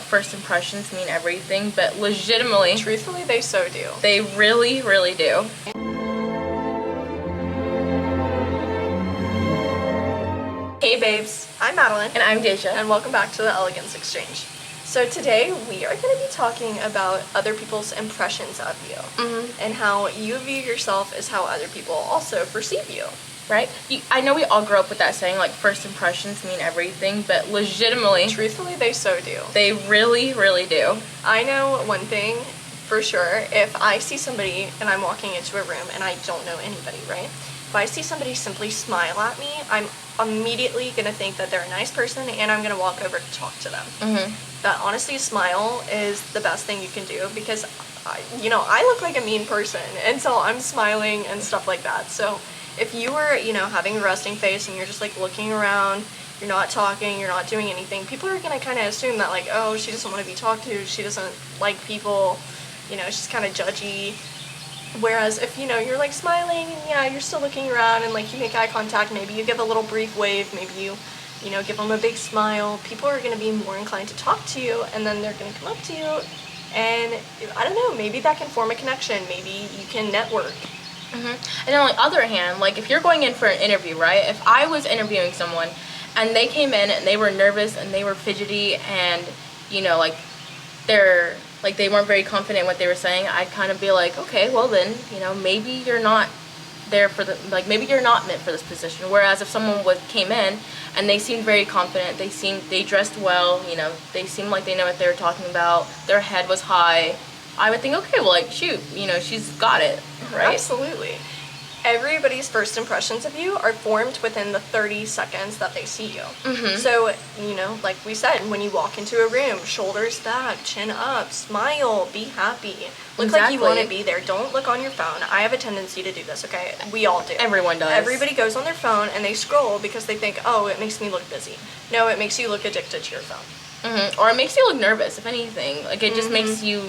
first impressions mean everything, but legitimately, truthfully, they so do. They really, really do. Hey babes, I'm Madeline. And I'm Deja. And welcome back to the Elegance Exchange. So today we are going to be talking about other people's impressions of you. And how you view yourself is how other people also perceive you. Right? I know we all grew up with that saying, like, first impressions mean everything, but legitimately, truthfully, they so do. They really, really do. I know one thing for sure. If I see somebody and I'm walking into a room and I don't know anybody, right? If I see somebody simply smile at me, I'm immediately going to think that they're a nice person and I'm going to walk over to talk to them. That honestly, a smile is the best thing you can do because, I look like a mean person and so I'm smiling and stuff like that. So if you were, having a resting face and you're just like looking around, you're not talking, you're not doing anything, people are going to kind of assume that like, oh, she doesn't want to be talked to, she doesn't like people, she's kind of judgy. Whereas if, you're like smiling and yeah, you're still looking around and like you make eye contact, maybe you give a little brief wave, maybe you give them a big smile, people are going to be more inclined to talk to you and then they're going to come up to you and I don't know, maybe that can form a connection, maybe you can network. And on the other hand, like if you're going in for an interview, right? If I was interviewing someone and they came in and they were nervous and they were fidgety and, they weren't very confident in what they were saying, I'd kind of be like, okay, well then, maybe you're not there for maybe you're not meant for this position. Whereas if someone came in and they seemed very confident, they dressed well, they seemed like they know what they were talking about, their head was high, I would think, okay, well, like, shoot, she's got it, right? Absolutely. Everybody's first impressions of you are formed within the 30 seconds that they see you. So, like we said, when you walk into a room, shoulders back, chin up, smile, be happy. Look like you want to be there. Don't look on your phone. I have a tendency to do this, okay? We all do. Everyone does. Everybody goes on their phone and they scroll because they think, oh, it makes me look busy. No, it makes you look addicted to your phone. Or it makes you look nervous, if anything. Like, it just makes you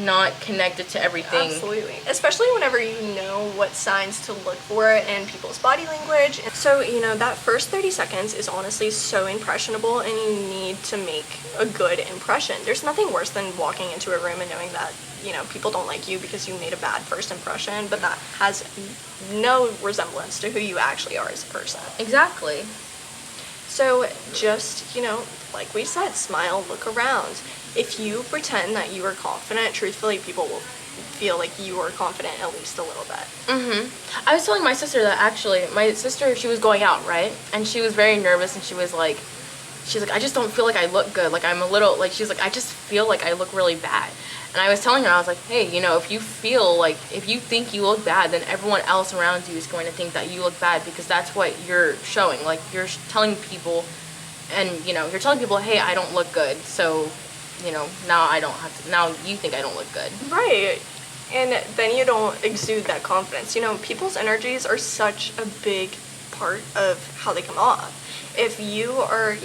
not connected to everything. Absolutely. Especially whenever you know what signs to look for in people's body language. So, that first 30 seconds is honestly so impressionable and you need to make a good impression. There's nothing worse than walking into a room and knowing that, people don't like you because you made a bad first impression, but that has no resemblance to who you actually are as a person. Exactly. So just, like we said, smile, look around. If you pretend that you are confident, truthfully, people will feel like you are confident at least a little bit. I was telling my sister that actually, she was going out, right? And she was very nervous and she's like, I just don't feel like I look good. Like I'm a little, she's like, I just feel like I look really bad. And I was telling her, I was like, hey, if you think you look bad, then everyone else around you is going to think that you look bad because that's what you're showing. Like you're telling people and, you're telling people, hey, I don't look good. So, now you think I don't look good. Right. And then you don't exude that confidence. People's energies are such a big part of how they come off. If you are,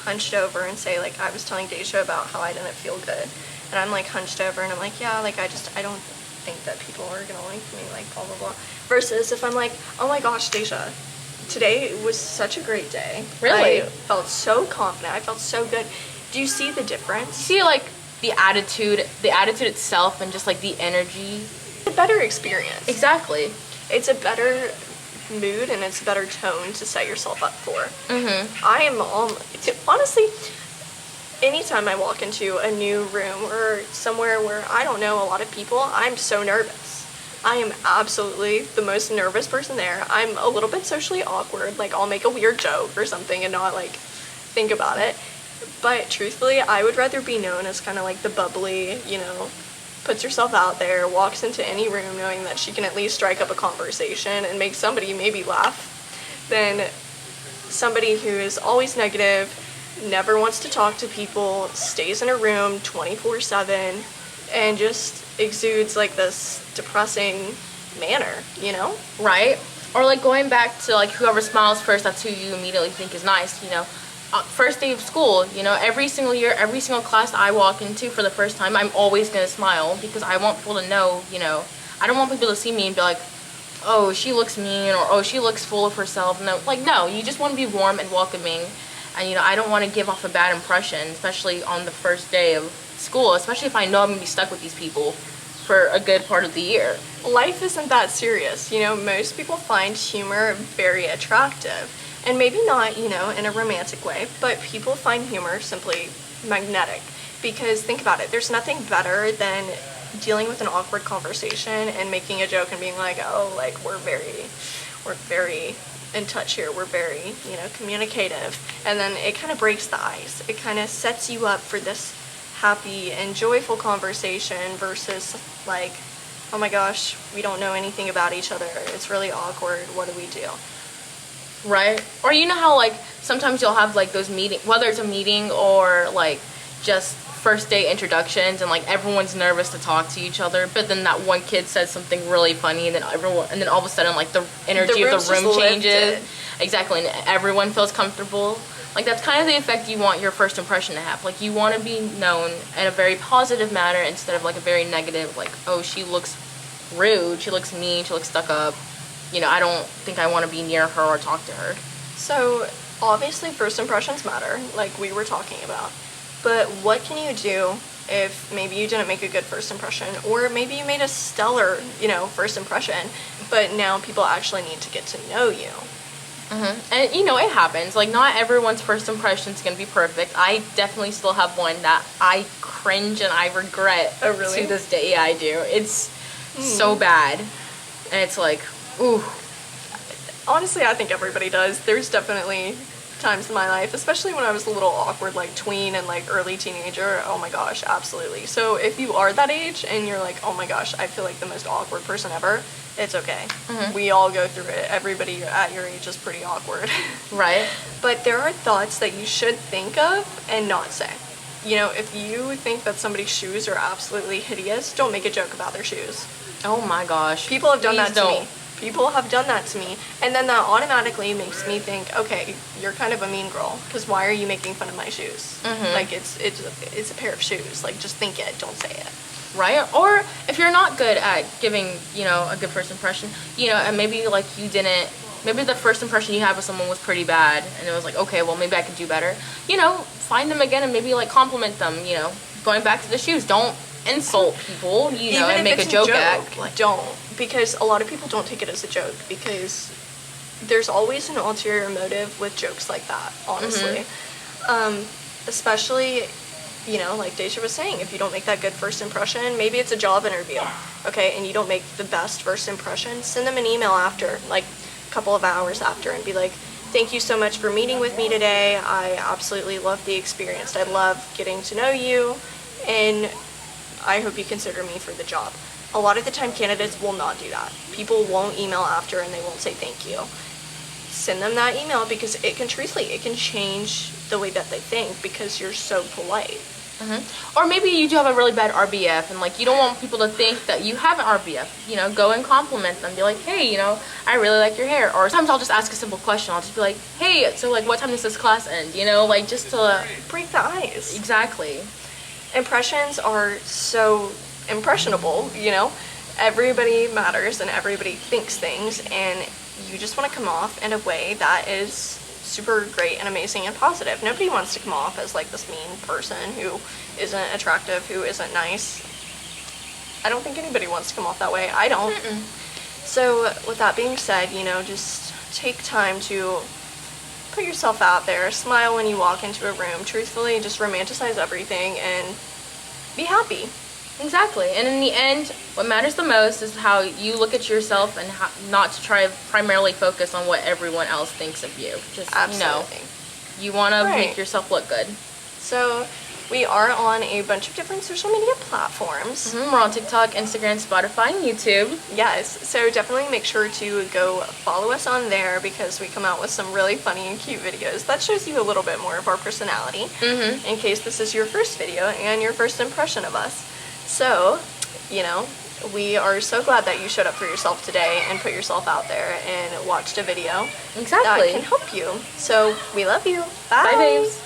hunched over and say, like, I was telling Deja about how I didn't feel good, and I'm, like, hunched over and I'm like, yeah, like, I don't think that people are gonna like me, like, blah, blah, blah. Versus if I'm like, oh my gosh, Deja, today was such a great day. Really? I felt so confident. I felt so good. Do you see the difference? See, like, the attitude itself and just, like, the energy. It's a better experience. Exactly. It's a better mood and it's a better tone to set yourself up for. I am honestly, anytime I walk into a new room or somewhere where I don't know a lot of people, I'm so nervous. I am absolutely the most nervous person there. I'm a little bit socially awkward. Like, I'll make a weird joke or something and not, like, think about it. But truthfully, I would rather be known as kind of like the bubbly, puts herself out there, walks into any room knowing that she can at least strike up a conversation and make somebody maybe laugh, than somebody who is always negative, never wants to talk to people, stays in a room 24/7, and just exudes like this depressing manner, Right? Or like going back to like whoever smiles first, that's who you immediately think is nice, First day of school, every single year, every single class I walk into for the first time, I'm always going to smile because I want people to know, I don't want people to see me and be like, oh, she looks mean or oh, she looks full of herself. No, you just want to be warm and welcoming And, you know, I don't want to give off a bad impression, especially on the first day of school, especially if I know I'm going to be stuck with these people for a good part of the year. Life isn't that serious. You know, most people find humor very attractive. And maybe not, you know, in a romantic way, but people find humor simply magnetic. Because think about it, there's nothing better than dealing with an awkward conversation and making a joke and being like, oh, like, we're very in touch here, we're very, you know, communicative. And then it kind of breaks the ice. It kind of sets you up for this happy and joyful conversation versus like, oh my gosh, we don't know anything about each other, it's really awkward, what do we do? Right? Or you know how like sometimes you'll have like those meetings, whether it's a meeting or like just first day introductions, and like everyone's nervous to talk to each other, but then that one kid says something really funny, and then all of a sudden like the energy of the room changes. Exactly, and everyone feels comfortable. Like that's kind of the effect you want your first impression to have. Like you want to be known in a very positive manner instead of like a very negative, like, oh, she looks rude, she looks mean, she looks stuck up. You know, I don't think I want to be near her or talk to her. So obviously first impressions matter, like we were talking about. But what can you do if maybe you didn't make a good first impression, or maybe you made a stellar, you know, first impression, but now people actually need to get to know you? And you know, it happens. Like not everyone's first impression is gonna be perfect. I definitely still have one that I cringe and I regret. Oh, really? To this day. Yeah, I do. It's so bad, and it's like, ooh. Honestly, I think everybody does. There's definitely times in my life, especially when I was a little awkward, like tween and like early teenager. Oh my gosh, absolutely. So if you are that age and you're like, oh my gosh, I feel like the most awkward person ever, it's okay. We all go through it. Everybody at your age is pretty awkward. Right. But there are thoughts that you should think of and not say. You know, if you think that somebody's shoes are absolutely hideous, don't make a joke about their shoes. Oh my gosh. People have done Please that to me. People have done that to me, and then that automatically makes me think, okay, you're kind of a mean girl, because why are you making fun of my shoes? Like it's a pair of shoes. Like just think it, don't say it. Right? Or if you're not good at giving, you know, a good first impression, you know, and maybe like maybe the first impression you had with someone was pretty bad, and it was like, okay, well maybe I could do better. You know, find them again and maybe like compliment them. You know, going back to the shoes, don't insult people, you know, and make a joke act. Like, don't, because a lot of people don't take it as a joke, because there's always an ulterior motive with jokes like that, honestly. Especially, you know, like Deja was saying, if you don't make that good first impression, maybe it's a job interview, okay, and you don't make the best first impression, send them an email after, like a couple of hours after, and be like, thank you so much for meeting with me today. I absolutely loved the experience. I love getting to know you, and I hope you consider me for the job. A lot of the time candidates will not do that. People won't email after and they won't say thank you. Send them that email, because it can truthfully, it can change the way that they think because you're so polite. Or maybe you do have a really bad RBF and like you don't want people to think that you have an RBF. You know, go and compliment them. Be like, hey, you know, I really like your hair. Or sometimes I'll just ask a simple question. I'll just be like, hey, so like what time does this class end? You know, like just to break the ice. Exactly. Impressions are so impressionable, you know? Everybody matters and everybody thinks things, and you just want to come off in a way that is super great and amazing and positive. Nobody wants to come off as like this mean person who isn't attractive, who isn't nice. I don't think anybody wants to come off that way. I don't. So with that being said, you know, just take time to put yourself out there, smile when you walk into a room, truthfully just romanticize everything and be happy. Exactly. And in the end, what matters the most is how you look at yourself, and not to try to primarily focus on what everyone else thinks of you. Just, Absolutely. You know, you want to make yourself look good. So we are on a bunch of different social media platforms. We're on TikTok, Instagram, Spotify, and YouTube. Yes, so definitely make sure to go follow us on there, because we come out with some really funny and cute videos that shows you a little bit more of our personality, in case this is your first video and your first impression of us. So, you know, we are so glad that you showed up for yourself today and put yourself out there and watched a video Exactly. that can help you. So we love you. Bye babes.